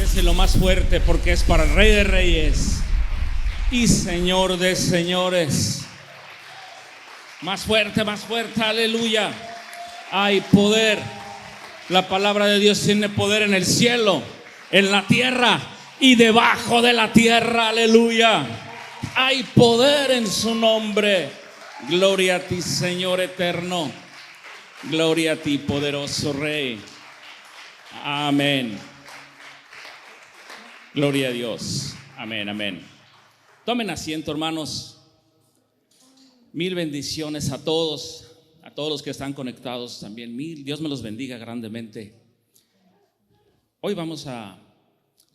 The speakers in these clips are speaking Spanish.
Déselo más fuerte porque es para el Rey de Reyes y Señor de señores. Más fuerte, aleluya. Hay poder. La palabra de Dios tiene poder en el cielo, en la tierra y debajo de la tierra, aleluya. Hay poder en su nombre. Gloria a ti, Señor eterno. Gloria a ti, poderoso Rey. Amén. Gloria a Dios. Amén, amén. Tomen asiento, hermanos. Mil bendiciones a todos los que están conectados también. Dios me los bendiga grandemente. Hoy vamos a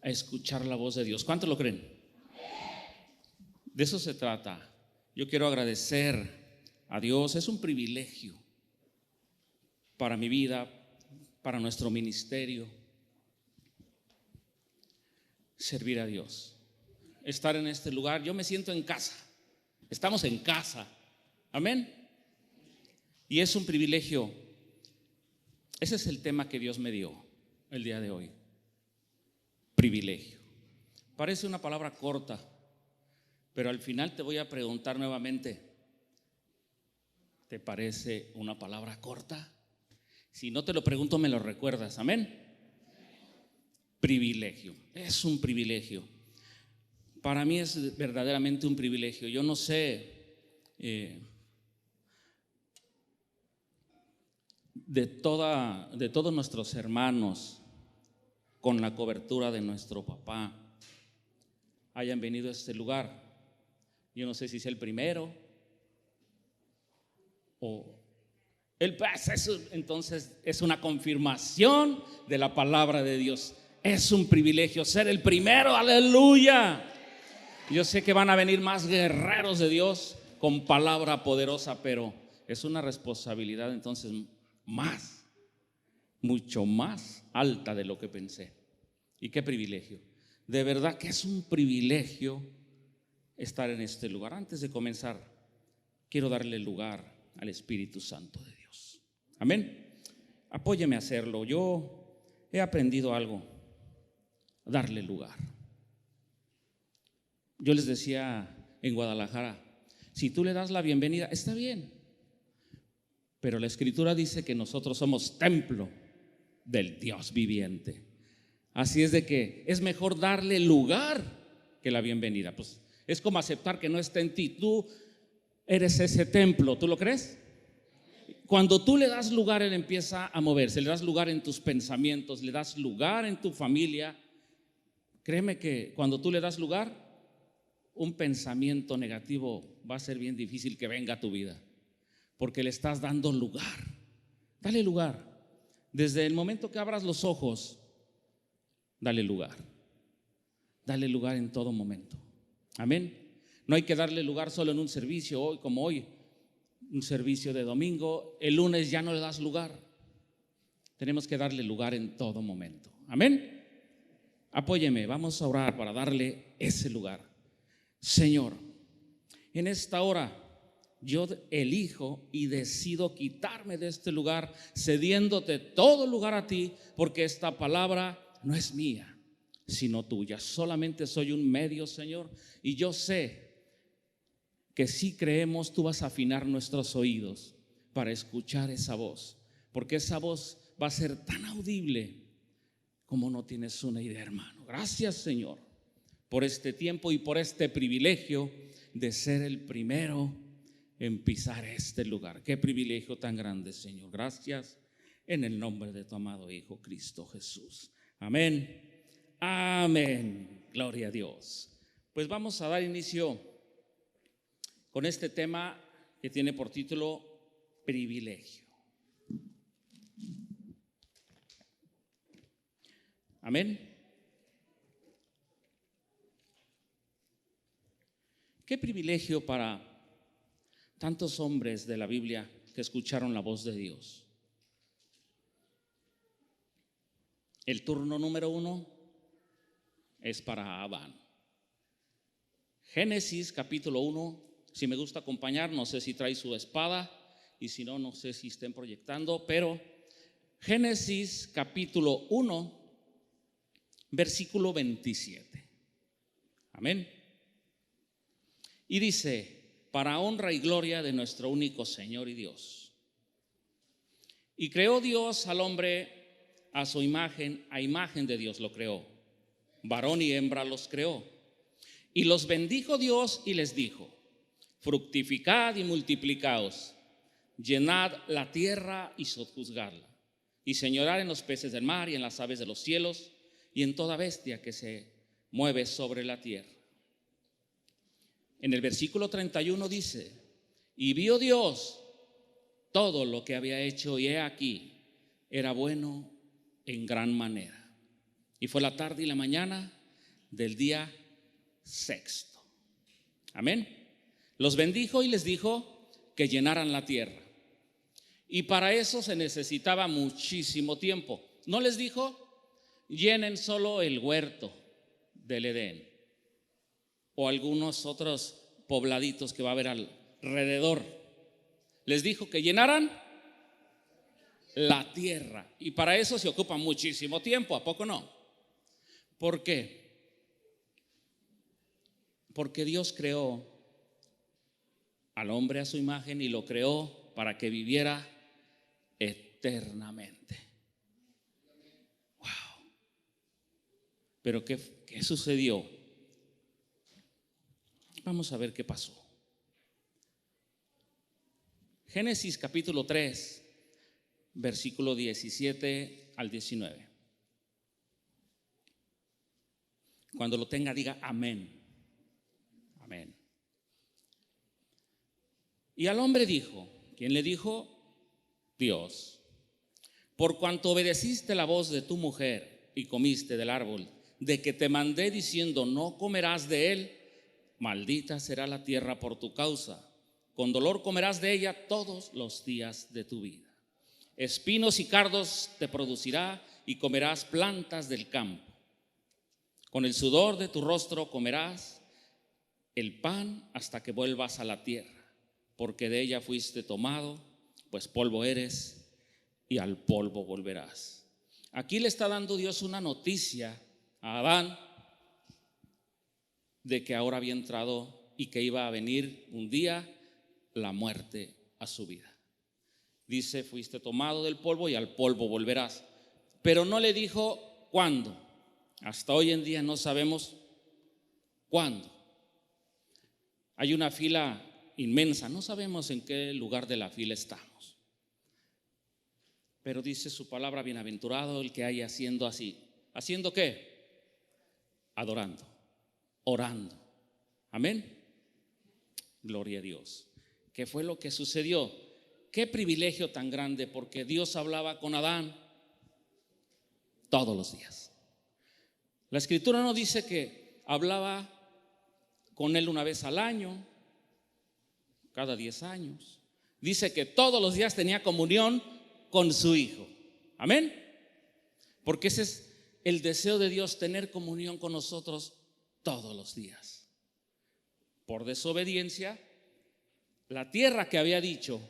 escuchar la voz de Dios. ¿Cuántos lo creen? De eso se trata. Yo quiero agradecer a Dios. Es un privilegio para mi vida, para nuestro ministerio, servir a Dios, estar en este lugar. Yo me siento en casa. Estamos en casa. Amén. Y es un privilegio. Ese es el tema que Dios me dio el día de hoy. Privilegio. Parece una palabra corta, pero al final te voy a preguntar nuevamente: ¿te parece una palabra corta? Si no te lo pregunto, me lo recuerdas. Amén. Privilegio. Es un privilegio. Para mí es verdaderamente un privilegio. Yo no sé de todos nuestros hermanos con la cobertura de nuestro papá hayan venido a este lugar. Yo no sé si es el primero o el paso. Entonces es una confirmación de la palabra de Dios. Es un privilegio ser el primero, aleluya. Yo sé que van a venir más guerreros de Dios con palabra poderosa, pero es una responsabilidad entonces mucho más alta de lo que pensé. Y qué privilegio. De verdad que es un privilegio estar en este lugar. Antes de comenzar, quiero darle lugar al Espíritu Santo de Dios. Amén. Apóyeme a hacerlo. Yo he aprendido algo: darle lugar. Yo les decía en Guadalajara, si tú le das la bienvenida, está bien, pero la Escritura dice que nosotros somos templo del Dios viviente. Así es de que es mejor darle lugar que la bienvenida. Pues es como aceptar que no está en ti. Tú eres ese templo. ¿Tú lo crees? Cuando tú le das lugar, Él empieza a moverse. Le das lugar en tus pensamientos, le das lugar en tu familia. Créeme que cuando tú le das lugar, un pensamiento negativo va a ser bien difícil que venga a tu vida, porque le estás dando lugar. Dale lugar. Desde el momento que abras los ojos, dale lugar. Dale lugar en todo momento. Amén. No hay que darle lugar solo en un servicio, hoy como hoy, un servicio de domingo. El lunes ya no le das lugar. Tenemos que darle lugar en todo momento. Amén. Apóyeme, vamos a orar para darle ese lugar. Señor, en esta hora yo elijo y decido quitarme de este lugar, cediéndote todo lugar a ti, porque esta palabra no es mía, sino tuya. Solamente soy un medio, Señor, y yo sé que si creemos, tú vas a afinar nuestros oídos para escuchar esa voz, porque esa voz va a ser tan audible como no tienes una idea, hermano. Gracias, Señor, por este tiempo y por este privilegio de ser el primero en pisar este lugar. Qué privilegio tan grande, Señor. Gracias en el nombre de tu amado Hijo Cristo Jesús. Amén. Amén. Gloria a Dios. Pues vamos a dar inicio con este tema que tiene por título privilegio. Amén. Qué privilegio para tantos hombres de la Biblia que escucharon la voz de Dios. El turno número 1 es para Adán. Génesis capítulo 1. Si me gusta acompañar, no sé si trae su espada, y si no, no sé si estén proyectando, pero Génesis capítulo 1, versículo 27. Amén. Y dice: para honra y gloria de nuestro único Señor y Dios. Y creó Dios al hombre a su imagen, a imagen de Dios lo creó. Varón y hembra los creó. Y los bendijo Dios y les dijo: fructificad y multiplicaos, llenad la tierra y sojuzgadla, y señorad en los peces del mar y en las aves de los cielos y en toda bestia que se mueve sobre la tierra. En el versículo 31 dice: y vio Dios todo lo que había hecho, y he aquí, era bueno en gran manera. Y fue la tarde y la mañana del día sexto. Amén. Los bendijo y les dijo que llenaran la tierra. Y para eso se necesitaba muchísimo tiempo. No les dijo: llenen solo el huerto del Edén o algunos otros pobladitos que va a haber alrededor. Les dijo que llenaran la tierra. Y para eso se ocupa muchísimo tiempo, ¿a poco no? ¿Por qué? Porque Dios creó al hombre a su imagen y lo creó para que viviera eternamente. Wow. Pero ¿qué sucedió? Vamos a ver qué pasó. Génesis capítulo 3, versículo 17 al 19. Cuando lo tenga, diga amén. Amén. Y al hombre dijo, ¿quién le dijo? Dios: por cuanto obedeciste la voz de tu mujer y comiste del árbol de que te mandé diciendo: no comerás de él, maldita será la tierra por tu causa, con dolor comerás de ella todos los días de tu vida. Espinos y cardos te producirá y comerás plantas del campo. Con el sudor de tu rostro comerás el pan hasta que vuelvas a la tierra, porque de ella fuiste tomado, pues polvo eres y al polvo volverás. Aquí le está dando Dios una noticia a Adán de que ahora había entrado y que iba a venir un día la muerte a su vida. Dice: fuiste tomado del polvo y al polvo volverás. Pero no le dijo cuándo. Hasta hoy en día no sabemos cuándo. Hay una fila inmensa, no sabemos en qué lugar de la fila estamos. Pero dice su palabra: bienaventurado el que haya haciendo así. ¿Haciendo qué? Adorando, orando. Amén. Gloria a Dios. ¿Qué fue lo que sucedió? Qué privilegio tan grande, porque Dios hablaba con Adán todos los días. La escritura no dice que hablaba con él una vez al año, cada 10 años. Dice que todos los días tenía comunión con su Hijo. Amén. Porque ese es el deseo de Dios, tener comunión con nosotros todos los días. Por desobediencia, la tierra que había dicho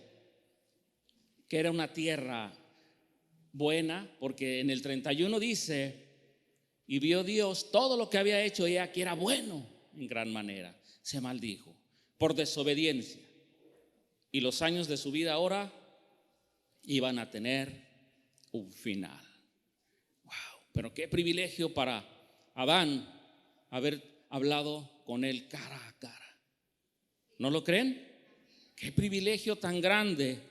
que era una tierra buena, porque en el 31 dice: y vio Dios todo lo que había hecho, y aquí era bueno en gran manera. Se maldijo por desobediencia. Y los años de su vida ahora iban a tener un final. Wow, pero qué privilegio para Adán haber hablado con él cara a cara. ¿No lo creen? Qué privilegio tan grande.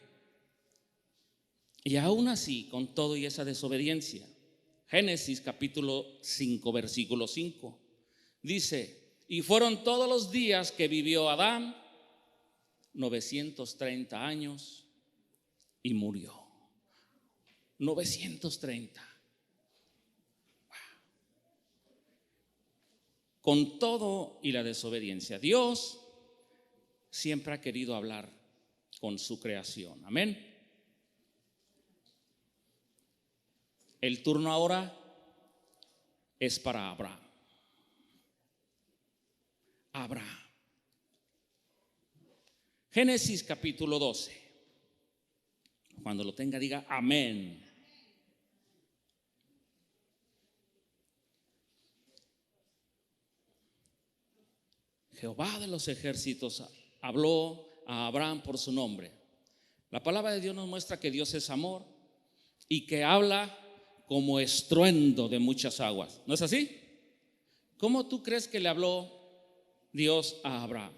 Y aún así, con todo y esa desobediencia, Génesis capítulo 5, versículo 5, dice: y fueron todos los días que vivió Adán 930 años y murió. 930. Con todo y la desobediencia, Dios siempre ha querido hablar con su creación. Amén. El turno ahora es para Abraham. Abraham. Génesis capítulo 12. Cuando lo tenga, diga amén. Jehová de los ejércitos habló a Abraham por su nombre. La palabra de Dios nos muestra que Dios es amor y que habla como estruendo de muchas aguas. ¿No es así? ¿Cómo tú crees que le habló Dios a Abraham?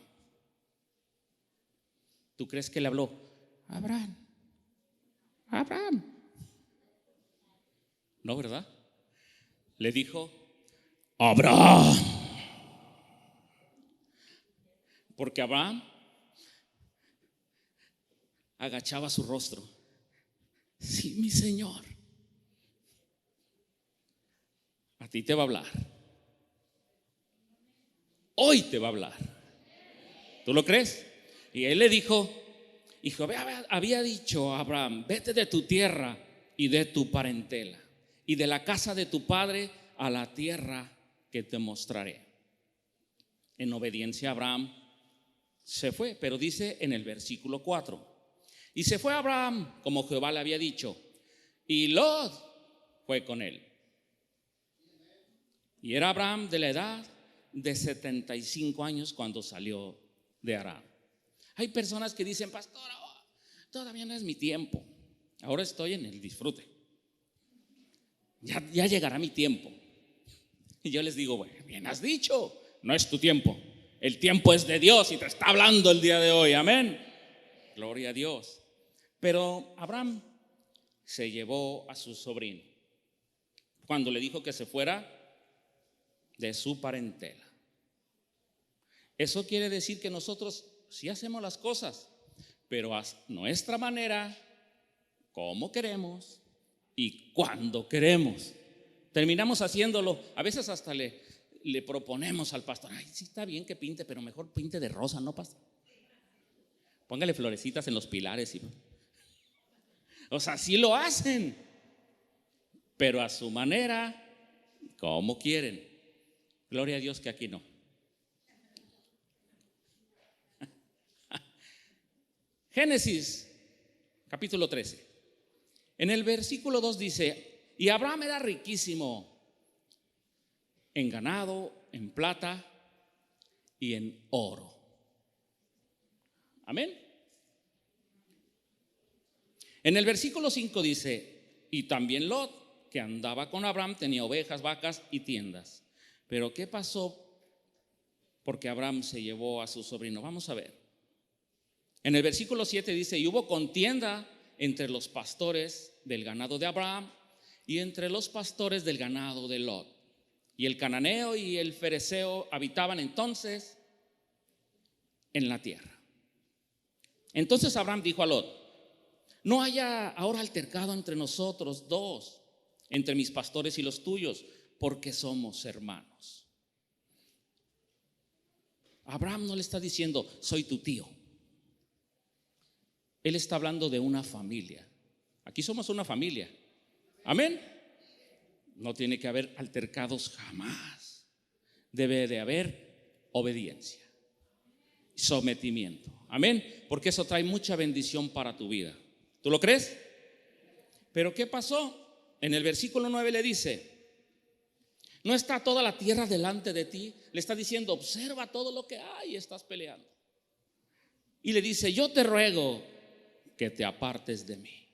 ¿Tú crees que le habló? Abraham, Abraham. No, ¿verdad? Le dijo, Abraham. Porque Abraham agachaba su rostro. Sí, mi Señor. A ti te va a hablar. Hoy te va a hablar. ¿Tú lo crees? Y él le dijo, y Jehová había dicho a Abraham, vete de tu tierra y de tu parentela y de la casa de tu padre a la tierra que te mostraré. En obediencia Abraham se fue, pero dice en el versículo 4, y se fue Abraham como Jehová le había dicho, y Lot fue con él. Y era Abraham de la edad de 75 años cuando salió de Harán. Hay personas que dicen, pastor, todavía no es mi tiempo, ahora estoy en el disfrute, ya llegará mi tiempo. Y yo les digo, bueno, bien has dicho, no es tu tiempo, el tiempo es de Dios y te está hablando el día de hoy, amén, gloria a Dios. Pero Abraham se llevó a su sobrino cuando le dijo que se fuera de su parentela. Eso quiere decir que nosotros sí hacemos las cosas, pero a nuestra manera, como queremos y cuando queremos. Terminamos haciéndolo, a veces hasta le proponemos al pastor, ay, sí está bien que pinte, pero mejor pinte de rosa, ¿no, pastor? Póngale florecitas en los pilares. O sea, sí lo hacen, pero a su manera, como quieren. Gloria a Dios que aquí no. Génesis capítulo 13. En el versículo 2 dice, y Abraham era riquísimo en ganado, en plata y en oro. Amén. En el versículo 5 dice, y también Lot, que andaba con Abraham, tenía ovejas, vacas y tiendas. Pero ¿qué pasó? Porque Abraham se llevó a su sobrino. Vamos a ver. En el versículo 7 dice, y hubo contienda entre los pastores del ganado de Abraham y entre los pastores del ganado de Lot. Y el cananeo y el fereceo habitaban entonces en la tierra. Entonces Abraham dijo a Lot, no haya ahora altercado entre nosotros dos, entre mis pastores y los tuyos, porque somos hermanos. Abraham no le está diciendo, soy tu tío. Él está hablando de una familia. Aquí somos una familia. Amén. No tiene que haber altercados jamás. Debe de haber obediencia, sometimiento. Amén. Porque eso trae mucha bendición para tu vida. ¿Tú lo crees? Pero ¿qué pasó? En el versículo 9 le dice, ¿no está toda la tierra delante de ti? Le está diciendo, observa todo lo que hay y estás peleando. Y le dice, yo te ruego que te apartes de mí.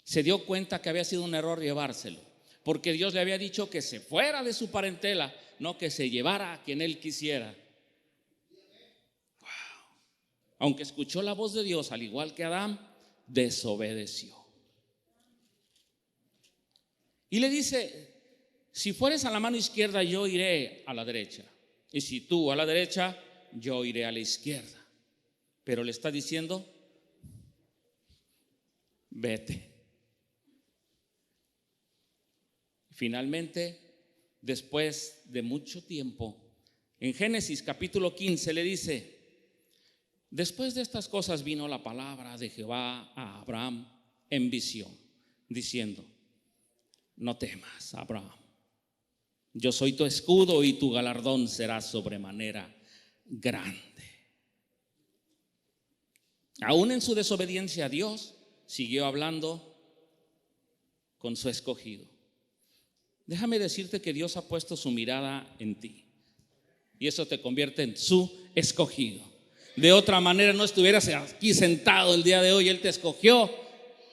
Se dio cuenta que había sido un error llevárselo, porque Dios le había dicho que se fuera de su parentela, no que se llevara a quien él quisiera. Wow. Aunque escuchó la voz de Dios, al igual que Adán, desobedeció. Y le dice, si fueres a la mano izquierda, yo iré a la derecha, y si tú a la derecha, yo iré a la izquierda. Pero le está diciendo, vete. Finalmente, después de mucho tiempo, en Génesis capítulo 15 le dice, después de estas cosas vino la palabra de Jehová a Abraham en visión, diciendo, no temas, Abraham, yo soy tu escudo y tu galardón será sobremanera grande. Aún en su desobediencia a Dios, siguió hablando con su escogido. Déjame decirte que Dios ha puesto su mirada en ti. y eso te convierte en su escogido. De otra manera no estuvieras aquí sentado el día de hoy. Él te escogió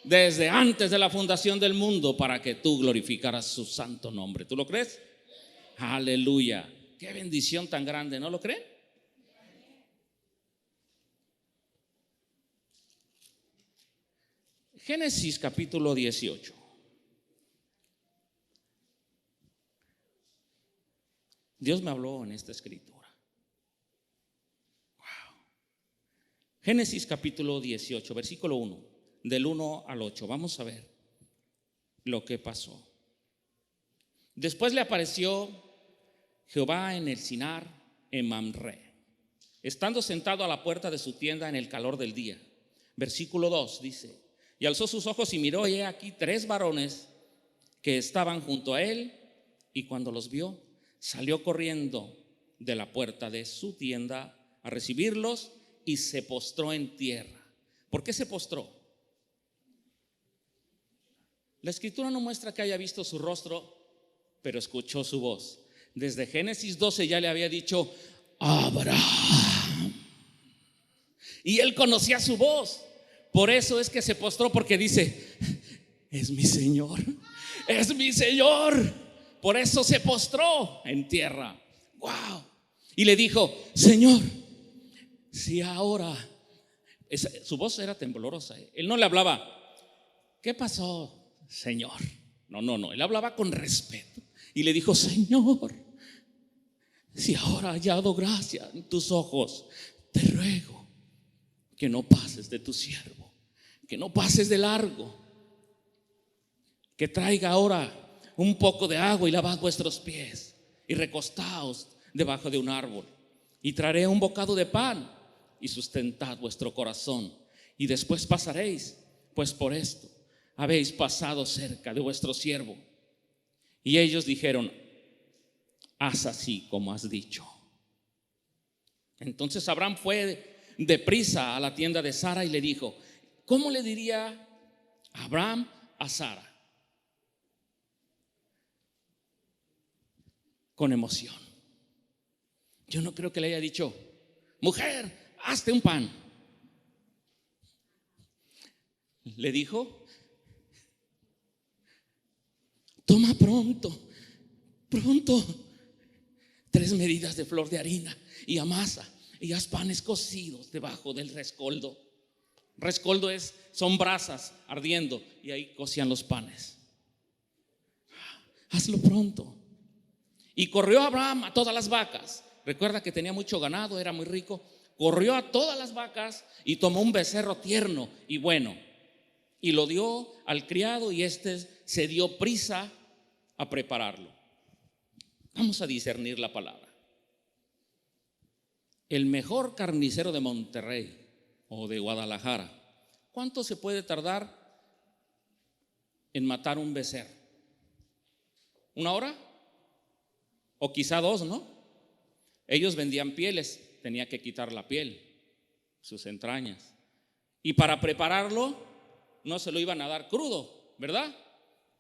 desde antes de la fundación del mundo para que tú glorificaras su santo nombre. ¿Tú lo crees? Aleluya. Qué bendición tan grande, ¿no lo creen? Génesis capítulo 18. Dios me habló en esta escritura. Wow. Génesis capítulo 18, versículo 1, del 1 al 8. Vamos a ver lo que pasó. Después le apareció Jehová en el Sinar, en Mamre, estando sentado a la puerta de su tienda en el calor del día. Versículo 2 dice: y alzó sus ojos y miró, y he aquí 3 varones que estaban junto a él, y cuando los vio, salió corriendo de la puerta de su tienda a recibirlos y se postró en tierra. ¿Por qué se postró? La escritura no muestra que haya visto su rostro, pero escuchó su voz. Desde Génesis 12 ya le había dicho Abraham, y él conocía su voz. Por eso es que se postró, porque dice: es mi Señor, es mi Señor. Por eso se postró en tierra. Wow. Y le dijo: Señor, si ahora, su voz era temblorosa. Él no le hablaba: ¿qué pasó, Señor? No, él hablaba con respeto. Y le dijo: Señor, si ahora he hallado gracia en tus ojos, te ruego que no pases de tu siervo, que no pases de largo, que traiga ahora un poco de agua y lavad vuestros pies y recostaos debajo de un árbol, y traeré un bocado de pan y sustentad vuestro corazón, y después pasaréis, pues por esto habéis pasado cerca de vuestro siervo. Y ellos dijeron: haz así como has dicho. Entonces Abraham fue deprisa a la tienda de Sara y le dijo: ¿cómo le diría Abraham a Sara? Con emoción. Yo no creo que le haya dicho: mujer, hazte un pan. Le dijo: toma pronto 3 medidas de flor de harina y amasa y haz panes cocidos debajo del rescoldo. Rescoldo son brasas ardiendo, y ahí cocían los panes. Hazlo pronto. Y corrió Abraham a todas las vacas. Recuerda que tenía mucho ganado, era muy rico. Corrió a todas las vacas y tomó un becerro tierno y bueno, y lo dio al criado, y se dio prisa a prepararlo. Vamos a discernir la palabra. El mejor carnicero de Monterrey o de Guadalajara, ¿cuánto se puede tardar en matar un becerro? ¿1 hora? O quizá 2, ¿no? Ellos vendían pieles, tenía que quitar la piel, sus entrañas. Y para prepararlo, no se lo iban a dar crudo, ¿verdad?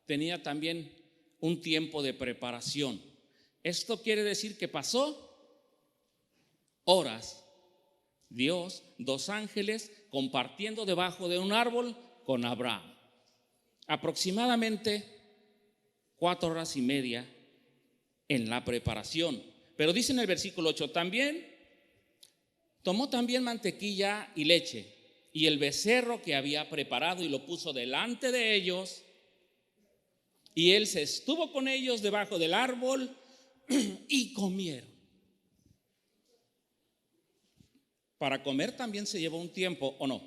Tenía también un tiempo de preparación. Esto quiere decir que pasó horas, Dios, 2 ángeles compartiendo debajo de un árbol con Abraham. Aproximadamente 4 horas y media en la preparación. Pero dice en el versículo 8: tomó también mantequilla y leche y el becerro que había preparado, y lo puso delante de ellos, y él se estuvo con ellos debajo del árbol y comieron. Para comer también se llevó un tiempo, ¿o no?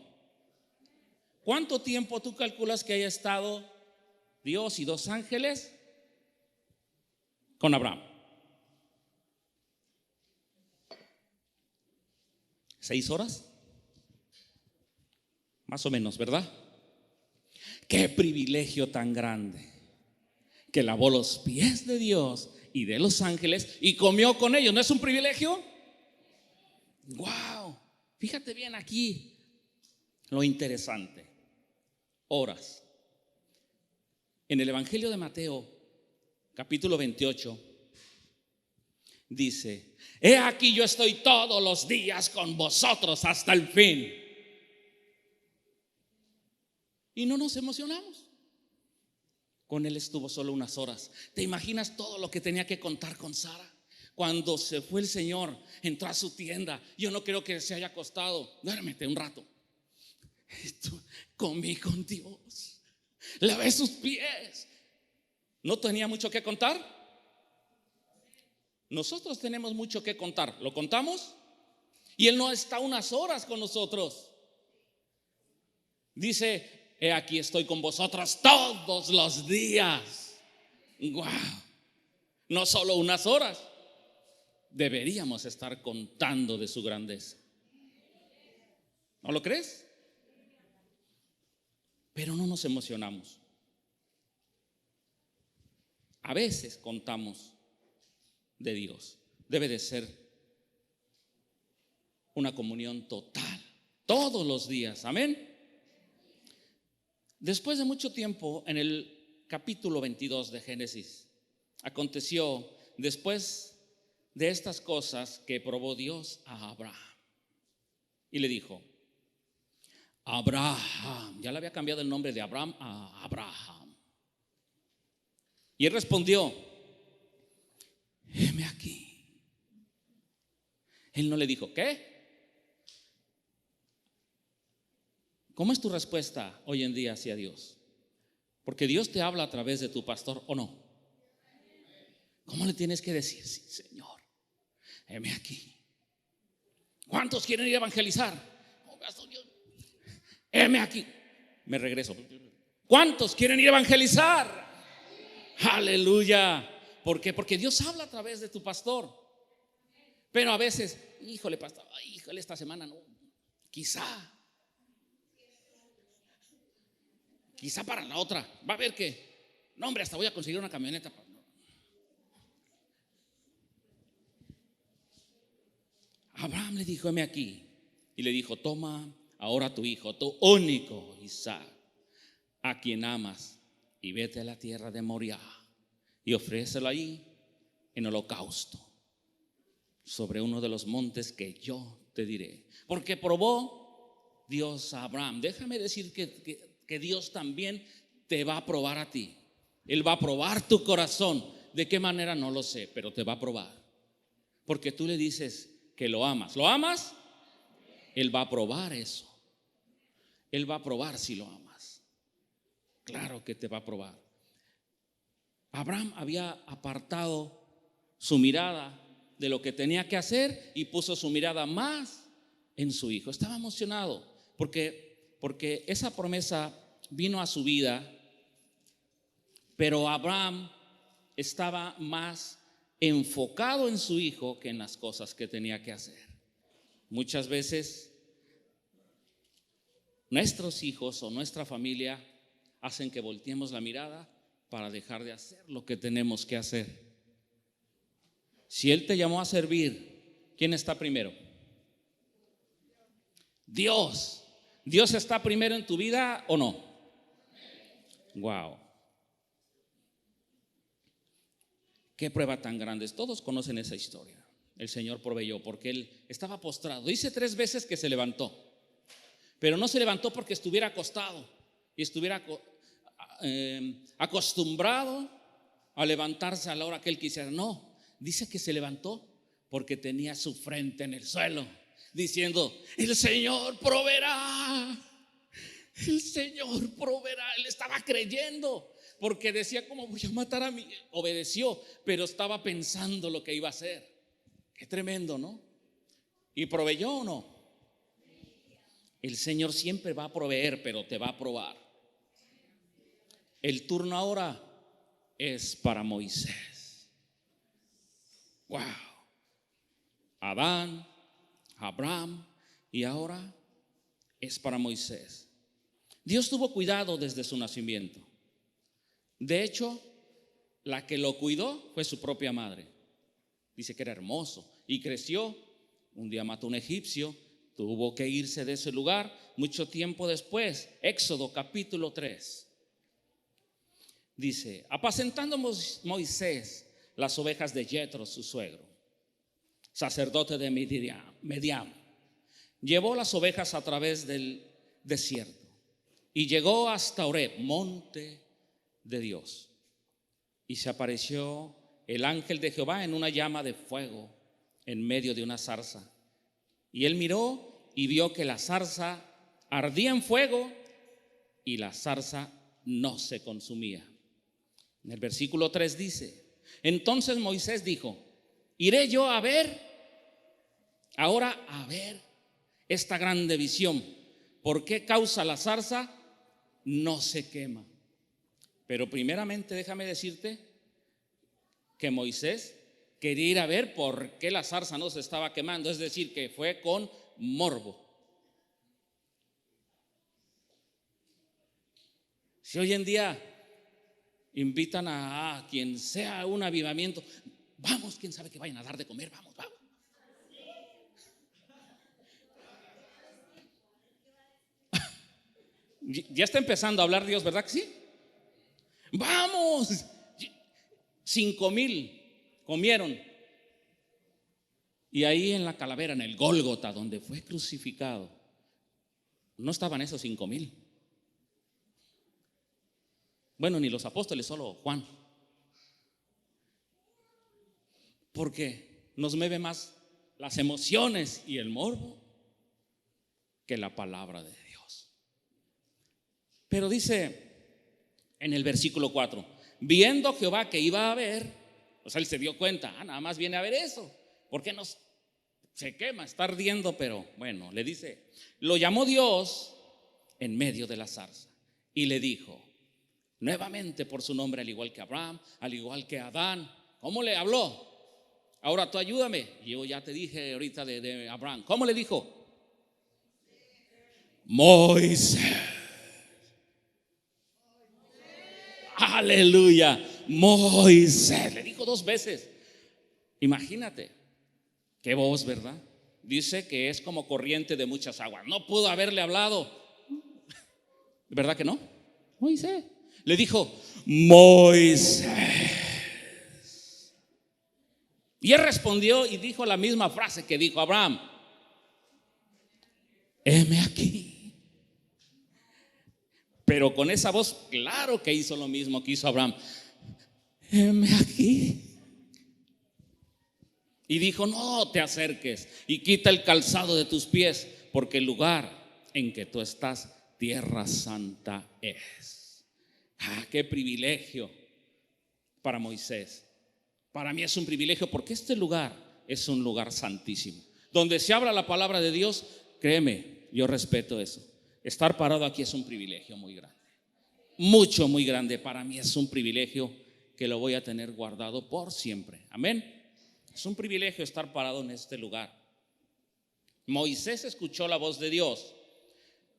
¿Cuánto tiempo tú calculas que haya estado Dios y 2 ángeles con Abraham? 6 horas, más o menos, ¿verdad? Qué privilegio tan grande, que lavó los pies de Dios y de los ángeles y comió con ellos. ¿No es un privilegio? Wow. Fíjate bien aquí lo interesante. Horas. En el Evangelio de Mateo, capítulo 28, Dice: he aquí yo estoy todos los días con vosotros hasta el fin. Y no nos emocionamos. Con él estuvo solo unas horas. ¿Te imaginas todo lo que tenía que contar con Sara? Cuando se fue el Señor, entró a su tienda. Yo no creo que se haya acostado. Duérmete un rato. Comí con Dios, lavé sus pies. ¿No tenía mucho que contar? Nosotros tenemos mucho que contar. ¿Lo contamos? Y él no está unas horas con nosotros. Dice: he aquí estoy con vosotros todos los días. Wow. No solo unas horas. Deberíamos estar contando de su grandeza. ¿No lo crees? Pero no nos emocionamos. A veces contamos de Dios. Debe de ser una comunión total, todos los días. Amén. Después de mucho tiempo, en el capítulo 22 de Génesis, aconteció después de estas cosas que probó Dios a Abraham y le dijo: Abraham. Ya le había cambiado el nombre de Abraham a Abraham. Y él respondió: heme aquí. Él no le dijo: ¿qué? ¿Cómo es tu respuesta hoy en día hacia Dios? Porque Dios te habla a través de tu pastor, ¿o no? ¿Cómo le tienes que decir? Sí, Señor, heme aquí. ¿Cuántos quieren ir a evangelizar? Heme aquí. Me regreso. ¿Cuántos quieren ir a evangelizar? Aleluya. ¿Por qué? Porque Dios habla a través de tu pastor. Pero a veces, híjole, pastor, híjole, esta semana no. Quizá para la otra. Va a ver que, no, hombre, hasta voy a conseguir una camioneta. Abraham le dijo: heme aquí. Y le dijo: toma ahora tu hijo, tu único Isaac, a quien amas, y vete a la tierra de Moriah y ofrécelo allí en holocausto sobre uno de los montes que yo te diré. Porque probó Dios a Abraham. Déjame decir que Dios también te va a probar a ti. Él va a probar tu corazón. ¿De qué manera? No lo sé, pero te va a probar. Porque tú le dices que lo amas. ¿Lo amas? Él va a probar eso. Él va a probar si lo amas. Claro que te va a probar. Abraham había apartado su mirada de lo que tenía que hacer y puso su mirada más en su hijo. Estaba emocionado porque esa promesa vino a su vida, pero Abraham estaba más enfocado en su hijo que en las cosas que tenía que hacer. Muchas veces nuestros hijos o nuestra familia hacen que volteemos la mirada para dejar de hacer lo que tenemos que hacer. Si Él te llamó a servir, ¿quién está primero? Dios. ¿Dios está primero en tu vida o no? Wow. Qué prueba tan grande. Todos conocen esa historia. El Señor proveyó porque Él estaba postrado. Dice 3 veces que se levantó, pero no se levantó porque estuviera acostado y estuviera acostumbrado a levantarse a la hora que Él quisiera. No, dice que se levantó porque tenía su frente en el suelo, diciendo: el Señor proveerá. El Señor proveerá. Él estaba creyendo, porque decía: ¿cómo voy a matar a mí? Obedeció, pero estaba pensando lo que iba a hacer. Qué tremendo, ¿no? ¿Y proveyó o no? El Señor siempre va a proveer, pero te va a probar. El turno ahora es para Moisés. Wow. Adán, Abraham, y ahora es para Moisés. Dios tuvo cuidado desde su nacimiento. De hecho, la que lo cuidó fue su propia madre. Dice que era hermoso y creció. Un día mató a un egipcio, tuvo que irse de ese lugar. Mucho tiempo después, Éxodo capítulo 3, dice: apacentando Moisés las ovejas de Jetro, su suegro, sacerdote de Mediam, llevó las ovejas a través del desierto y llegó hasta Horeb, monte de Dios. Y se apareció el ángel de Jehová en una llama de fuego en medio de una zarza. Y él miró y vio que la zarza ardía en fuego y la zarza no se consumía. En el versículo 3 dice: entonces Moisés dijo: iré yo a ver esta grande visión. ¿Por qué causa la zarza no se quema? Pero primeramente déjame decirte que Moisés quería ir a ver por qué la zarza no se estaba quemando, es decir, que fue con morbo. Si hoy en día invitan a quien sea a un avivamiento, vamos, quién sabe que vayan a dar de comer, vamos. Ya está empezando a hablar Dios, ¿verdad que sí? Vamos, 5,000 comieron. Y ahí en la calavera, en el Gólgota, donde fue crucificado, no estaban esos 5,000. Bueno, ni los apóstoles, solo Juan. Porque nos mueve más las emociones y el morbo que la palabra de Dios. Pero dice en el versículo 4: viendo Jehová que iba a ver, o sea, él se dio cuenta, nada más viene a ver eso, ¿por qué no se quema? Está ardiendo, pero bueno, le dice, lo llamó Dios en medio de la zarza y le dijo nuevamente por su nombre, al igual que Abraham, al igual que Adán. ¿Cómo le habló? Ahora tú ayúdame. Yo ya te dije ahorita de Abraham. ¿Cómo le dijo? Moisés. Aleluya, Moisés. Le dijo 2 veces. Imagínate, qué voz, ¿verdad? Dice que es como corriente de muchas aguas. No pudo haberle hablado, ¿verdad que no? Moisés. Le dijo Moisés. Y él respondió y dijo la misma frase que dijo Abraham: heme aquí. Pero con esa voz, claro que hizo lo mismo que hizo Abraham: heme aquí. Y dijo: no te acerques y quita el calzado de tus pies, porque el lugar en que tú estás, tierra santa es. Qué privilegio para Moisés. Para mí es un privilegio, porque este lugar es un lugar santísimo, donde se habla la palabra de Dios. Créeme, yo respeto eso. Estar parado aquí es un privilegio muy grande, muy grande. Para mí es un privilegio que lo voy a tener guardado por siempre. Amén. Es un privilegio estar parado en este lugar. Moisés escuchó la voz de Dios.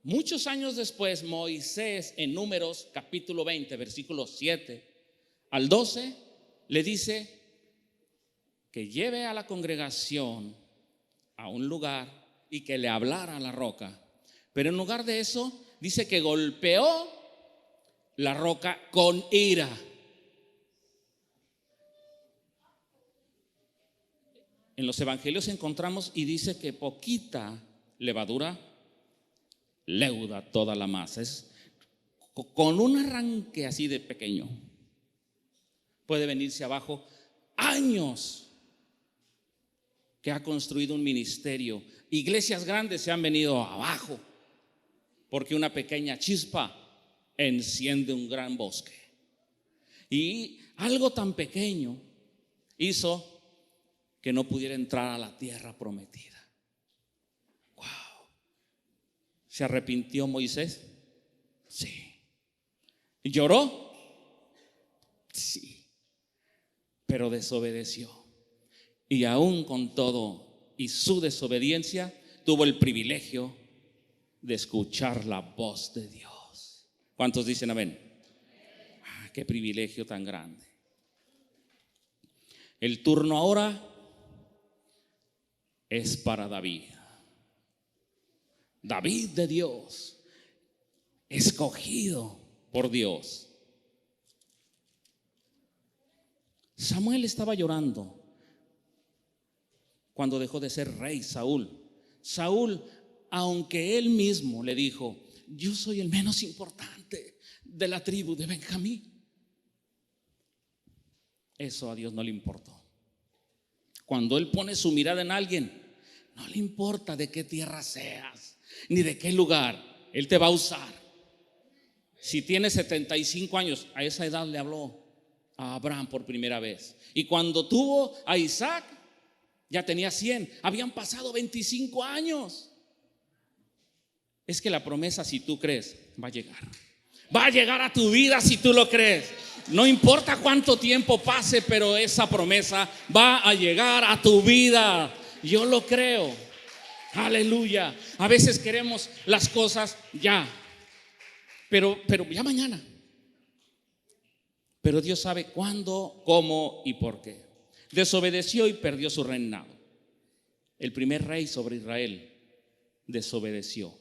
Muchos años después, Moisés, en Números capítulo 20, versículos 7 al 12, le dice que lleve a la congregación a un lugar y que le hablara a la roca. Pero en lugar de eso, dice que golpeó la roca con ira. En los evangelios encontramos y dice que poquita levadura leuda toda la masa. Es con un arranque así de pequeño, puede venirse abajo años que ha construido un ministerio. Iglesias grandes se han venido abajo porque una pequeña chispa enciende un gran bosque. Y algo tan pequeño hizo que no pudiera entrar a la tierra prometida. Wow. ¿Se arrepintió Moisés? Sí. ¿Lloró? Sí. Pero desobedeció. Y aún con todo y su desobediencia, tuvo el privilegio de escuchar la voz de Dios. ¿Cuántos dicen amén? Qué privilegio tan grande. El turno ahora es para David. David de Dios, escogido por Dios. Samuel estaba llorando cuando dejó de ser rey Saúl. Saúl, aunque él mismo le dijo: yo soy el menos importante de la tribu de Benjamín, eso a Dios no le importó. Cuando Él pone su mirada en alguien, no le importa de qué tierra seas, ni de qué lugar, Él te va a usar. Si tienes 75 años, a esa edad le habló a Abraham por primera vez. Y cuando tuvo a Isaac, ya tenía 100. Habían pasado 25 años. Es que la promesa, si tú crees, va a llegar. Va a llegar a tu vida si tú lo crees. No importa cuánto tiempo pase, pero esa promesa va a llegar a tu vida. Yo lo creo. Aleluya. A veces queremos las cosas ya, pero ya mañana. Pero Dios sabe cuándo, cómo y por qué. Desobedeció y perdió su reinado. El primer rey sobre Israel desobedeció.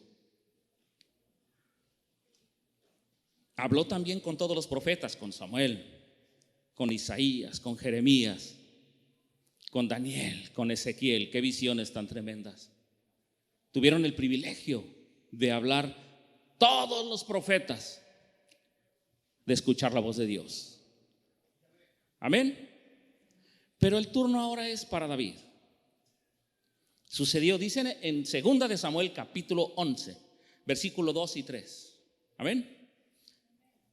Habló también con todos los profetas, con Samuel, con Isaías, con Jeremías, con Daniel, con Ezequiel. Qué visiones tan tremendas. Tuvieron el privilegio de hablar todos los profetas, de escuchar la voz de Dios. Amén. Pero el turno ahora es para David. Sucedió, dicen en 2 de Samuel capítulo 11, versículo 2 y 3. Amén.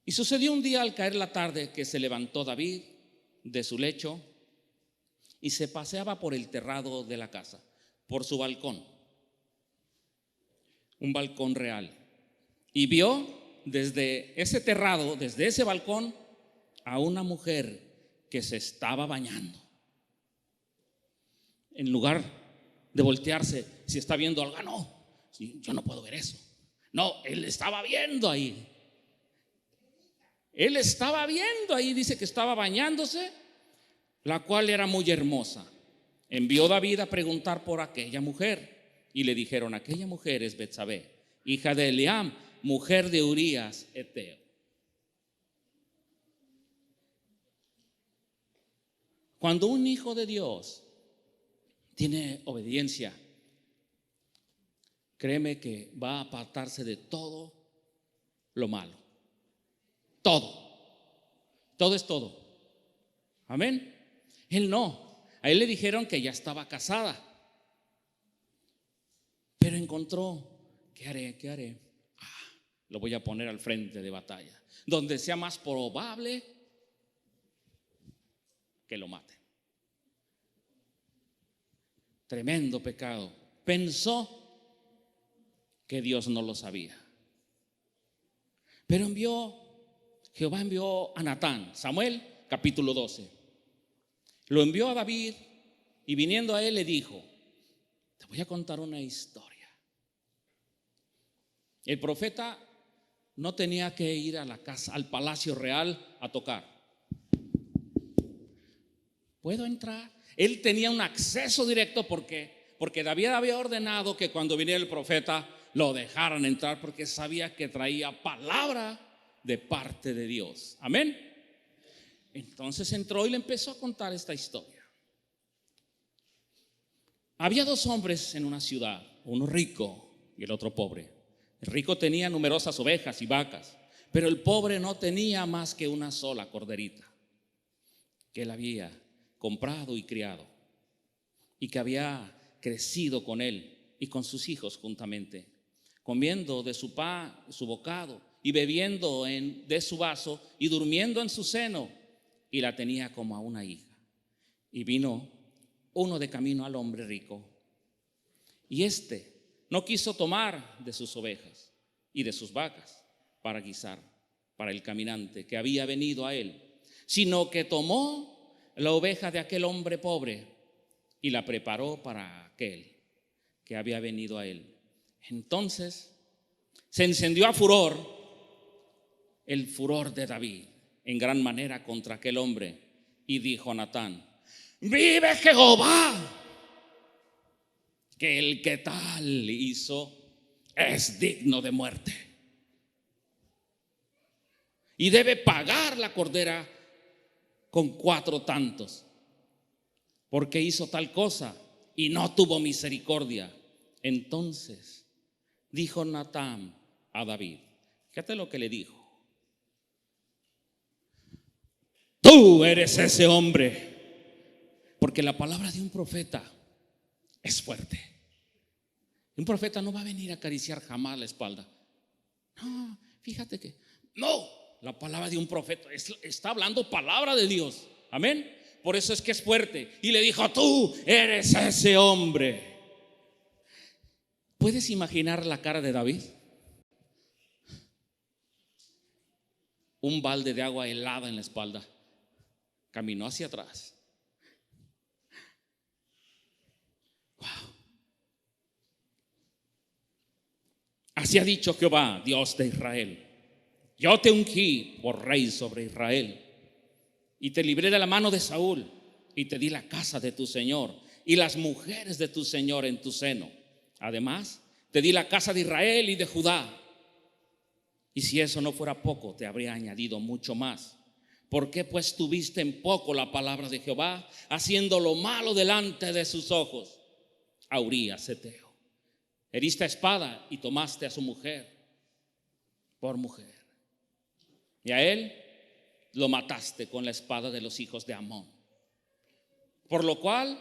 Y sucedió un día al caer la tarde que se levantó David de su lecho y se paseaba por el terrado de la casa, por su balcón, un balcón real, y vio desde ese terrado, desde ese balcón, a una mujer que se estaba bañando. En lugar de voltearse, si está viendo algo, no, yo no puedo ver eso. No, él estaba viendo ahí. Él estaba viendo ahí, dice que estaba bañándose, la cual era muy hermosa. Envió David a preguntar por aquella mujer y le dijeron: aquella mujer es Betsabé, hija de Eliam, mujer de Urías Eteo. Cuando un hijo de Dios tiene obediencia, créeme que va a apartarse de todo lo malo. Todo es todo. Amén. Él no. A él le dijeron que ya estaba casada, pero encontró: ¿qué haré? ¿Qué haré? Lo voy a poner al frente de batalla, donde sea más probable que lo maten. Tremendo pecado. Pensó que Dios no lo sabía, pero Jehová envió a Natán. Samuel capítulo 12. Lo envió a David y viniendo a él le dijo: te voy a contar una historia. El profeta no tenía que ir a la casa, al palacio real a tocar. ¿Puedo entrar? Él tenía un acceso directo porque David había ordenado que cuando viniera el profeta lo dejaran entrar, porque sabía que traía palabra de parte de Dios. Amén. Entonces entró y le empezó a contar esta historia. Había dos hombres en una ciudad, uno rico y el otro pobre. El rico tenía numerosas ovejas y vacas, pero el pobre no tenía más que una sola corderita que él había comprado y criado, y que había crecido con él y con sus hijos juntamente, comiendo de su pan, su bocado, y bebiendo de su vaso, y durmiendo en su seno, y la tenía como a una hija. Y vino uno de camino al hombre rico, y no quiso tomar de sus ovejas y de sus vacas para guisar para el caminante que había venido a él, sino que tomó la oveja de aquel hombre pobre y la preparó para aquel que había venido a él. Entonces se encendió a furor, el furor de David en gran manera contra aquel hombre, y dijo a Natán: vive Jehová, que el que tal hizo es digno de muerte, y debe pagar la cordera con 4 tantos, porque hizo tal cosa y no tuvo misericordia. Entonces dijo Natán a David, fíjate lo que le dijo: tú eres ese hombre. Porque la palabra de un profeta es fuerte. Un profeta no va a venir a acariciar jamás la espalda. No, fíjate que no, la palabra de un profeta está hablando palabra de Dios. Amén. Por eso es que es fuerte. Y le dijo, tú eres ese hombre. ¿Puedes imaginar la cara de David? Un balde de agua helada en la espalda. Caminó hacia atrás. Wow. Así ha dicho Jehová, Dios de Israel: yo te ungí por rey sobre Israel, y te libré de la mano de Saúl, y te di la casa de tu señor y las mujeres de tu señor en tu seno. Además, te di la casa de Israel y de Judá. Y si eso no fuera poco, te habría añadido mucho más. ¿Por qué pues tuviste en poco la palabra de Jehová, haciendo lo malo delante de sus ojos? A Urías Heteo heriste a espada y tomaste a su mujer por mujer, y a él lo mataste con la espada de los hijos de Amón. Por lo cual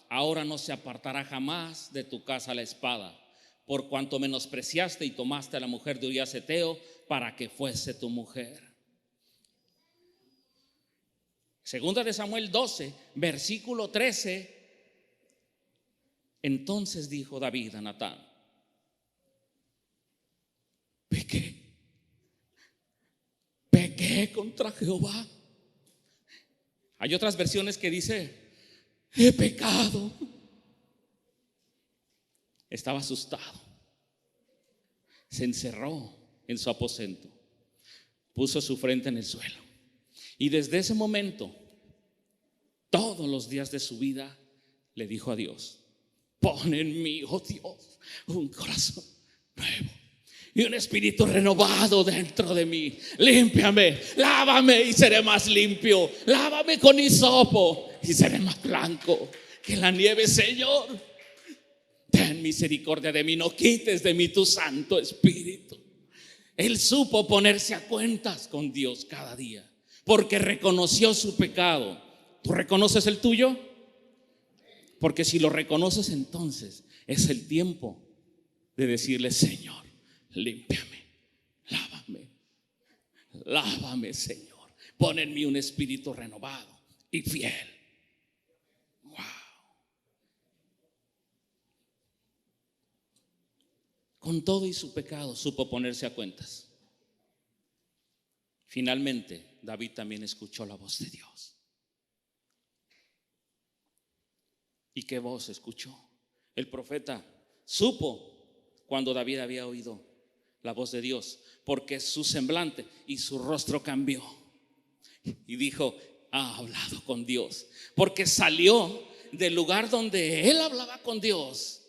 ahora no se apartará jamás de tu casa la espada, por cuanto menospreciaste y tomaste a la mujer de Urías Heteo para que fuese tu mujer. Segunda de Samuel 12, versículo 13. Entonces dijo David a Natán: pequé contra Jehová. Hay otras versiones que dice: he pecado. Estaba asustado. Se encerró en su aposento, puso su frente en el suelo, y desde ese momento, todos los días de su vida, le dijo a Dios: pon en mí, oh Dios, un corazón nuevo y un espíritu renovado dentro de mí. Límpiame, lávame y seré más limpio. Lávame con hisopo y seré más blanco que la nieve, Señor. Ten misericordia de mí, no quites de mí tu Santo Espíritu. Él supo ponerse a cuentas con Dios cada día, porque reconoció su pecado. ¿Tú reconoces el tuyo? Porque si lo reconoces, entonces es el tiempo de decirle: Señor, límpiame, lávame, Señor. Pon en mí un espíritu renovado y fiel. Wow. Con todo y su pecado supo ponerse a cuentas. Finalmente, David también escuchó la voz de Dios. ¿Y qué voz escuchó? El profeta supo cuando David había oído la voz de Dios, porque su semblante y su rostro cambió, y dijo: ha hablado con Dios. Porque salió del lugar donde él hablaba con Dios,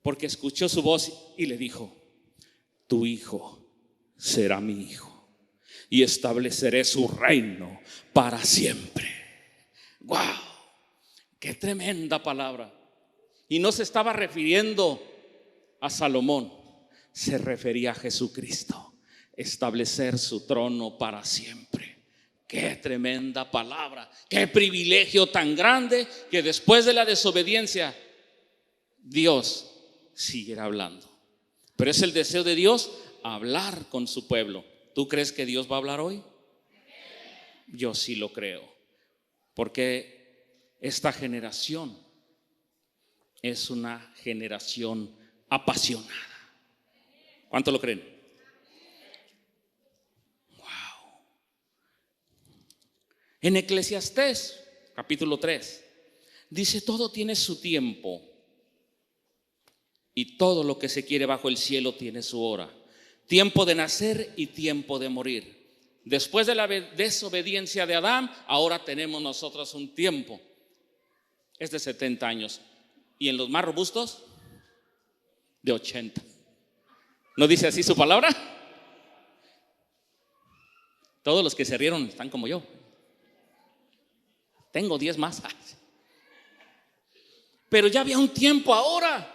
porque escuchó su voz y le dijo: tu hijo será mi hijo, y estableceré su reino para siempre. ¡Wow! ¡Qué tremenda palabra! Y no se estaba refiriendo a Salomón, se refería a Jesucristo. Establecer su trono para siempre. ¡Qué tremenda palabra! ¡Qué privilegio tan grande! Que después de la desobediencia, Dios siguiera hablando. Pero es el deseo de Dios hablar con su pueblo. ¿Tú crees que Dios va a hablar hoy? Yo sí lo creo, porque esta generación es una generación apasionada. ¿Cuánto lo creen? Wow. En Eclesiastés capítulo 3 dice: todo tiene su tiempo, y todo lo que se quiere bajo el cielo tiene su hora. Tiempo de nacer y tiempo de morir. Después de la desobediencia de Adán, ahora tenemos nosotros un tiempo. Es de 70 años. Y en los más robustos, de 80. ¿No dice así su palabra? Todos los que se rieron están como yo. Tengo 10 más. Pero ya había un tiempo ahora,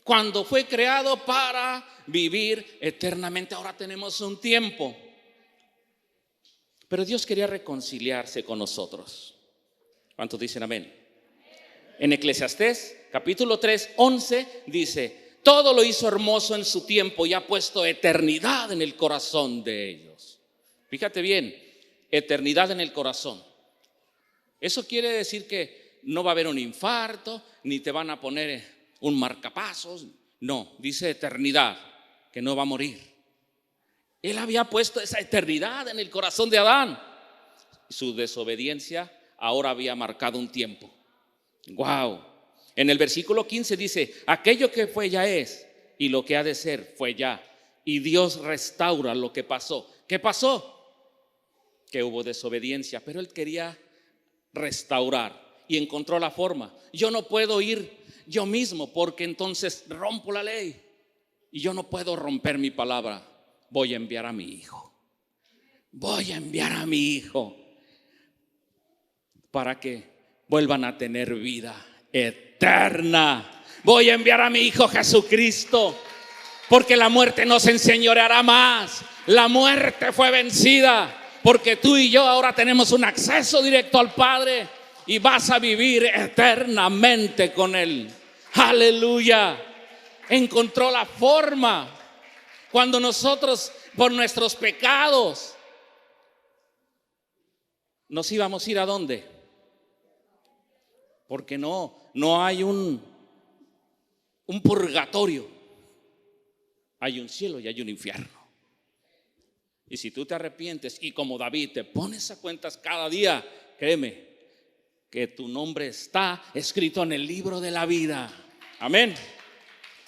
cuando fue creado para vivir eternamente. Ahora tenemos un tiempo. Pero Dios quería reconciliarse con nosotros. ¿Cuántos dicen amén? En Eclesiastés capítulo 3, 11 dice: todo lo hizo hermoso en su tiempo y ha puesto eternidad en el corazón de ellos. Fíjate bien, eternidad en el corazón. Eso quiere decir que no va a haber un infarto, ni te van a poner un marcapasos. No, dice eternidad, que no va a morir. Él había puesto esa eternidad en el corazón de Adán. Su desobediencia ahora había marcado un tiempo. Wow. En el versículo 15 dice: aquello que fue ya es, y lo que ha de ser fue ya. Y Dios restaura lo que pasó. ¿Qué pasó? Que hubo desobediencia, pero Él quería restaurar y encontró la forma. Yo no puedo ir yo mismo, porque entonces rompo la ley, y yo no puedo romper mi palabra. Voy a enviar a mi hijo. Voy a enviar a mi hijo para que vuelvan a tener vida eterna. Voy a enviar a mi hijo Jesucristo, porque la muerte no se enseñoreará más. La muerte fue vencida, porque tú y yo ahora tenemos un acceso directo al Padre, y vas a vivir eternamente con Él. Aleluya. Encontró la forma. Cuando nosotros, por nuestros pecados, nos íbamos a ir ¿a dónde? Porque no hay un purgatorio. Hay un cielo y hay un infierno. Y si tú te arrepientes y como David te pones a cuentas cada día, créeme que tu nombre está escrito en el libro de la vida. Amén.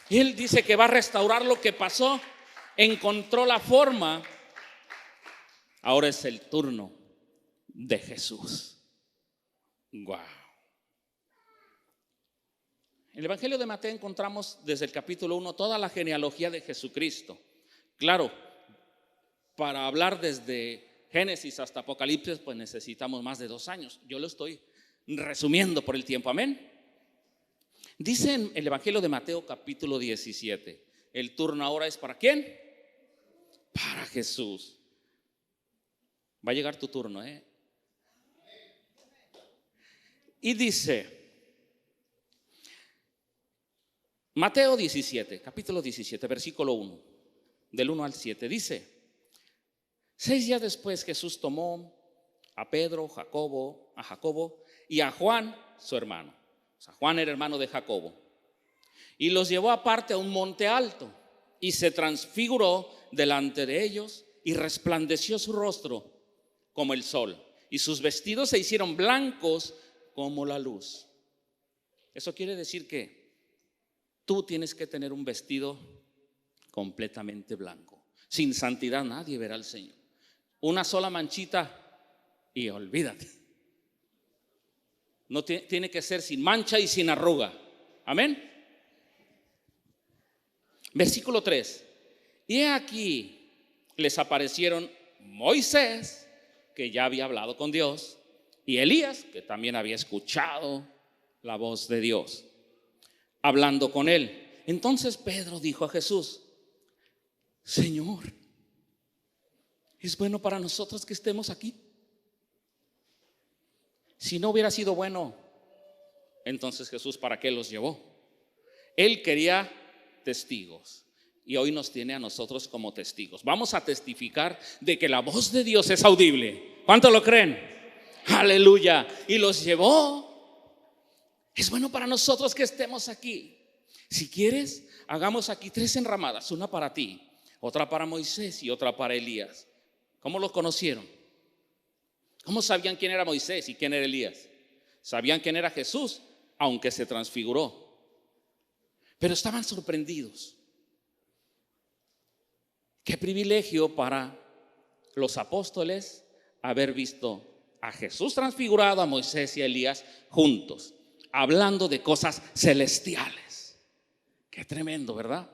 Y Él dice que va a restaurar lo que pasó. Encontró la forma. Ahora es el turno de Jesús. Wow. En el Evangelio de Mateo encontramos desde el capítulo 1 toda la genealogía de Jesucristo. Claro, para hablar desde Génesis hasta Apocalipsis, pues necesitamos más de 2 años. Yo lo estoy resumiendo por el tiempo. Amén. Dice en el Evangelio de Mateo capítulo 17, el turno ahora es ¿para quién? Para Jesús. Va a llegar tu turno, Y dice Mateo 17, capítulo 17, versículo 1, del 1 al 7, dice: 6 días después Jesús tomó a Pedro, a Jacobo y a Juan, su hermano. O sea, Juan era hermano de Jacobo. Y los llevó aparte a un monte alto, y se transfiguró delante de ellos, y resplandeció su rostro como el sol, y sus vestidos se hicieron blancos como la luz. Eso quiere decir que tú tienes que tener un vestido completamente blanco. Sin santidad nadie verá al Señor. Una sola manchita y olvídate. No tiene que ser sin mancha y sin arruga. Amén. Versículo 3. Y he aquí les aparecieron Moisés, que ya había hablado con Dios, y Elías, que también había escuchado la voz de Dios, hablando con él. Entonces Pedro dijo a Jesús: Señor, ¿es bueno para nosotros que estemos aquí? Si no hubiera sido bueno, entonces Jesús, ¿para qué los llevó? Él quería testigos, y hoy nos tiene a nosotros como testigos. Vamos a testificar de que la voz de Dios es audible. ¿Cuánto lo creen? Aleluya. Y los llevó. Es bueno para nosotros que estemos aquí. Si quieres, hagamos aquí 3 enramadas, una para ti, otra para Moisés y otra para Elías. ¿Cómo los conocieron? ¿Cómo sabían quién era Moisés y quién era Elías? Sabían quién era Jesús, aunque se transfiguró. Pero estaban sorprendidos. Qué privilegio para los apóstoles haber visto a Jesús transfigurado, a Moisés y a Elías juntos, hablando de cosas celestiales. Qué tremendo, ¿verdad?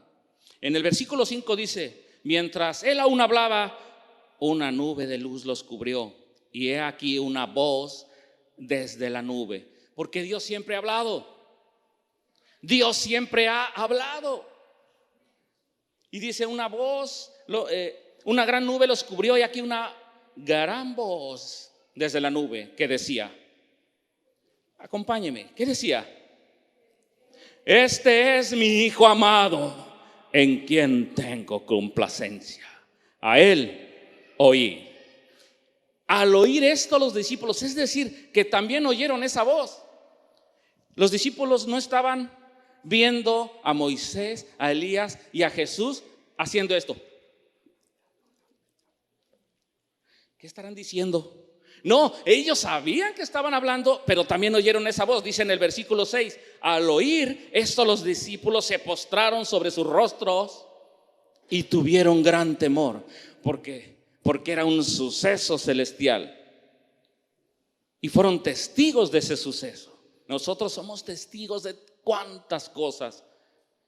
En el versículo 5 dice: mientras él aún hablaba, una nube de luz los cubrió, y he aquí una voz desde la nube. Porque Dios siempre ha hablado. Dios siempre ha hablado. Y dice una voz, una gran nube los cubrió, y aquí una gran voz desde la nube que decía, acompáñeme, ¿qué decía? Este es mi Hijo amado, en quien tengo complacencia. A Él oí. Al oír esto los discípulos, es decir, que también oyeron esa voz. Los discípulos no estaban viendo a Moisés, a Elías y a Jesús haciendo esto. ¿Qué estarán diciendo? No, ellos sabían que estaban hablando, pero también oyeron esa voz. Dice en el versículo 6, al oír esto los discípulos se postraron sobre sus rostros y tuvieron gran temor, porque era un suceso celestial. Y fueron testigos de ese suceso. Nosotros somos testigos de cuántas cosas.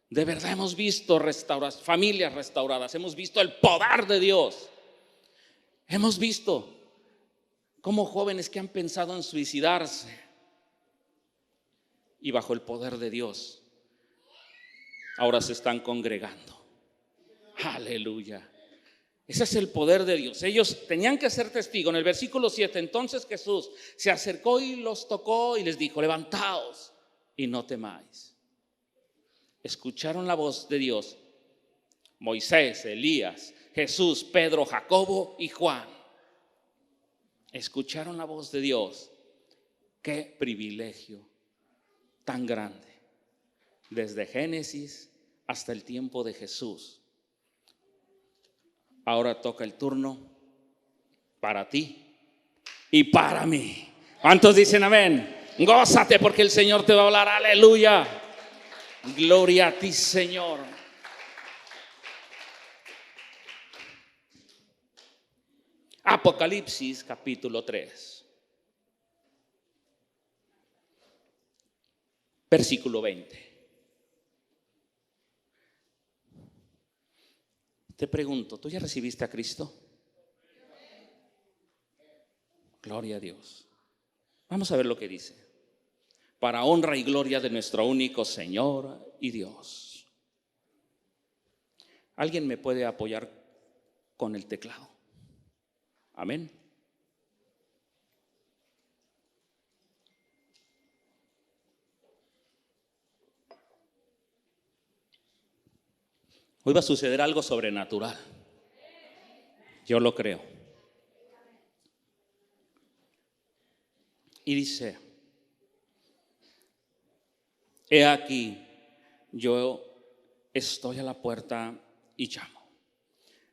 De verdad hemos visto familias restauradas, hemos visto el poder de Dios. Hemos visto como jóvenes que han pensado en suicidarse, y bajo el poder de Dios ahora se están congregando. Aleluya. Ese es el poder de Dios. Ellos tenían que ser testigos. En el versículo 7, entonces Jesús se acercó y los tocó y les dijo, levantaos y no temáis. Escucharon la voz de Dios. Moisés, Elías, Jesús, Pedro, Jacobo y Juan. Escucharon la voz de Dios. Qué privilegio tan grande. Desde Génesis hasta el tiempo de Jesús. Ahora toca el turno para ti y para mí. ¿Cuántos dicen amén? Gózate porque el Señor te va a hablar. Aleluya. Gloria a ti, Señor. Apocalipsis capítulo 3, versículo 20. Te pregunto, ¿tú ya recibiste a Cristo? Gloria a Dios. Vamos a ver lo que dice. Para honra y gloria de nuestro único Señor y Dios. ¿Alguien me puede apoyar con el teclado? Amén. Hoy va a suceder algo sobrenatural. Yo lo creo. Y dice, he aquí, yo estoy a la puerta y llamo.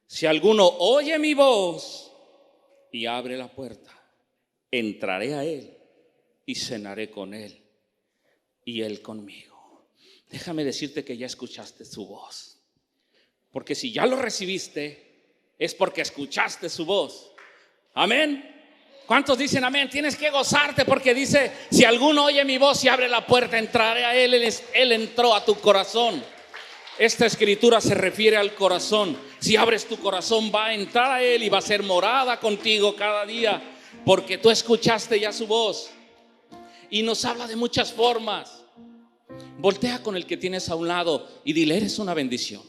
Si alguno oye mi voz y abre la puerta, entraré a él y cenaré con él y él conmigo. Déjame decirte que ya escuchaste su voz. Porque si ya lo recibiste, es porque escuchaste su voz. Amén. ¿Cuántos dicen amén? Tienes que gozarte porque dice, si alguno oye mi voz y abre la puerta, entraré a él. Él entró a tu corazón. Esta escritura se refiere al corazón. Si abres tu corazón, va a entrar a él y va a ser morada contigo cada día, porque tú escuchaste ya su voz. Y nos habla de muchas formas. Voltea con el que tienes a un lado y dile, eres una bendición.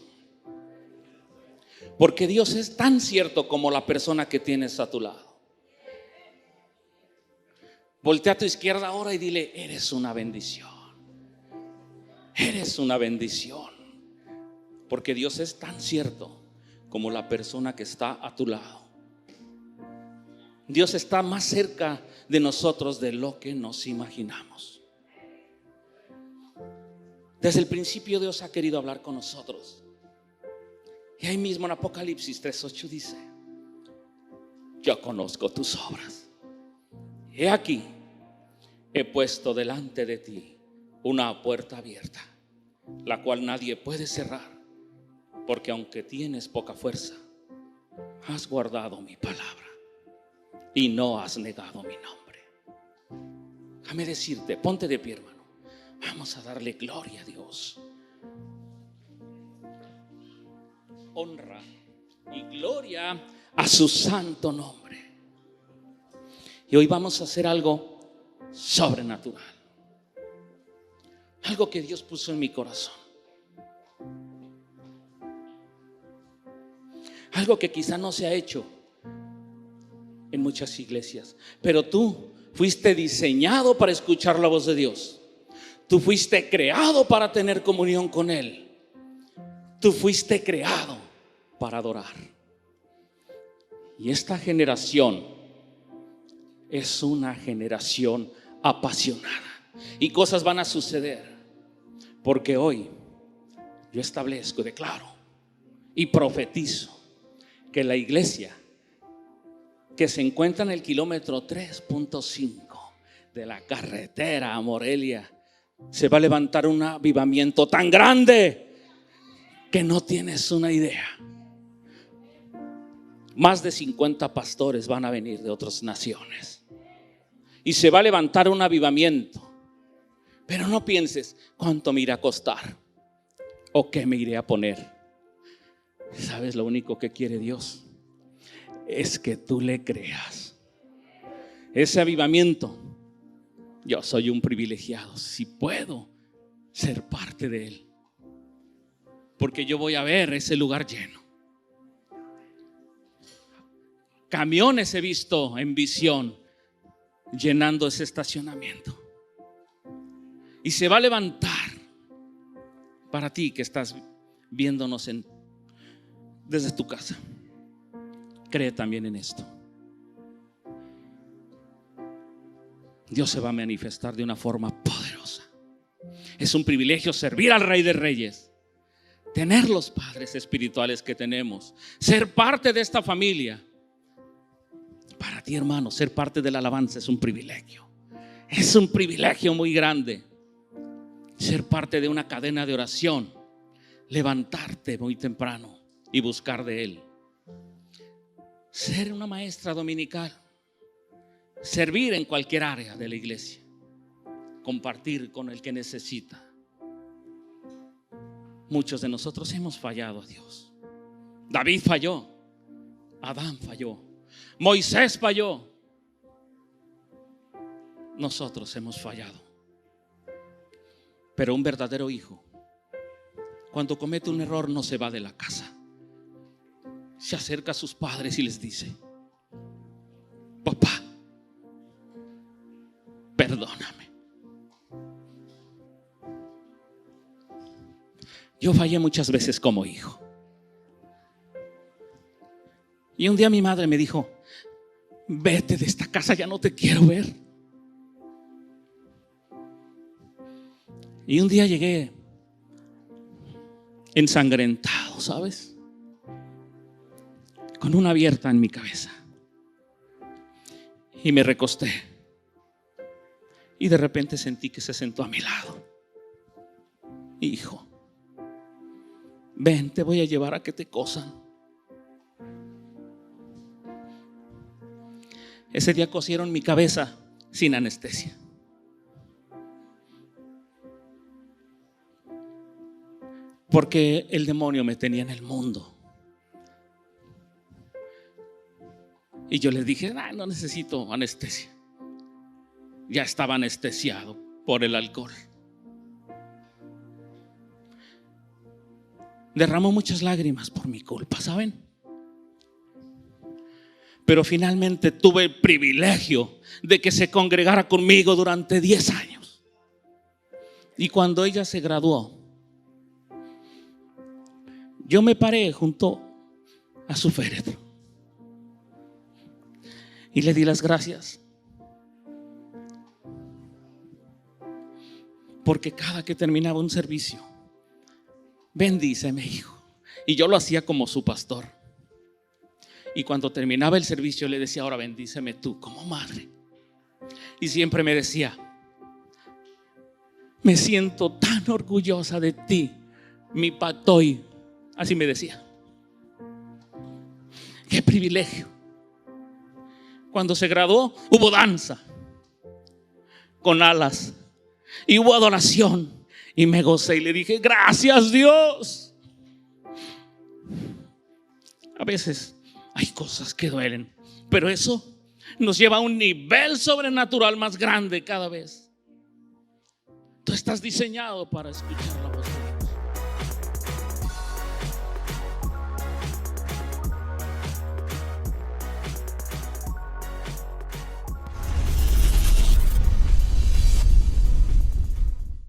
Porque Dios es tan cierto como la persona que tienes a tu lado. Voltea a tu izquierda ahora y dile, eres una bendición. Eres una bendición. Porque Dios es tan cierto como la persona que está a tu lado. Dios está más cerca de nosotros de lo que nos imaginamos. Desde el principio Dios ha querido hablar con nosotros. Y ahí mismo en Apocalipsis 3:8 dice, yo conozco tus obras. He aquí, he puesto delante de ti una puerta abierta, la cual nadie puede cerrar, porque aunque tienes poca fuerza, has guardado mi palabra y no has negado mi nombre. Déjame decirte, ponte de pie, hermano. Vamos a darle gloria a Dios. Honra y gloria a su santo nombre. Y hoy vamos a hacer algo sobrenatural. Algo que Dios puso en mi corazón. Algo que quizá no se ha hecho en muchas iglesias, pero tú fuiste diseñado para escuchar la voz de Dios. Tú fuiste creado para tener comunión con Él. Tú fuiste creado para adorar. Y esta generación es una generación apasionada. Y cosas van a suceder, porque hoy yo establezco, declaro y profetizo que la iglesia que se encuentra en el kilómetro 3.5 de la carretera a Morelia, se va a levantar un avivamiento tan grande que no tienes una idea. Más de 50 pastores van a venir de otras naciones y se va a levantar un avivamiento. Pero no pienses cuánto me irá a costar o qué me iré a poner. ¿Sabes? Lo único que quiere Dios es que tú le creas. Ese avivamiento, yo soy un privilegiado si puedo ser parte de él, porque yo voy a ver ese lugar lleno. Camiones he visto en visión llenando ese estacionamiento. Y se va a levantar para ti que estás viéndonos desde tu casa. Cree también en esto. Dios se va a manifestar de una forma poderosa. Es un privilegio servir al Rey de Reyes, tener los padres espirituales que tenemos, ser parte de esta familia. Para ti, hermano, ser parte de la alabanza es un privilegio. Es un privilegio muy grande. Ser parte de una cadena de oración, levantarte muy temprano y buscar de Él. Ser una maestra dominical, servir en cualquier área de la iglesia, compartir con el que necesita. Muchos de nosotros hemos fallado a Dios. David falló, Adán falló, Moisés falló. Nosotros hemos fallado. Pero un verdadero hijo, cuando comete un error, no se va de la casa. Se acerca a sus padres y les dice: papá, perdóname. Yo fallé muchas veces como hijo. Y un día mi madre me dijo: vete de esta casa, ya no te quiero ver. Y un día llegué ensangrentado, ¿sabes? Con una abierta en mi cabeza. Y me recosté. Y de repente sentí que se sentó a mi lado. Hijo, ven, te voy a llevar a que te cosan. Ese día cosieron mi cabeza sin anestesia. Porque el demonio me tenía en el mundo. Y yo les dije: no necesito anestesia. Ya estaba anestesiado por el alcohol. Derramó muchas lágrimas por mi culpa, ¿saben? Pero finalmente tuve el privilegio de que se congregara conmigo durante 10 años. Y cuando ella se graduó, yo me paré junto a su féretro y le di las gracias, porque cada que terminaba un servicio: bendíceme, hijo. Y yo lo hacía como su pastor. Y cuando terminaba el servicio le decía: ahora bendíceme tú como madre. Y siempre me decía: me siento tan orgullosa de ti, mi patoy. Así me decía. Qué privilegio. Cuando se graduó, hubo danza con alas y hubo adoración, y me gocé y le dije: gracias, Dios. A veces hay cosas que duelen, pero eso nos lleva a un nivel sobrenatural más grande cada vez. Tú estás diseñado para escuchar la voz de Dios.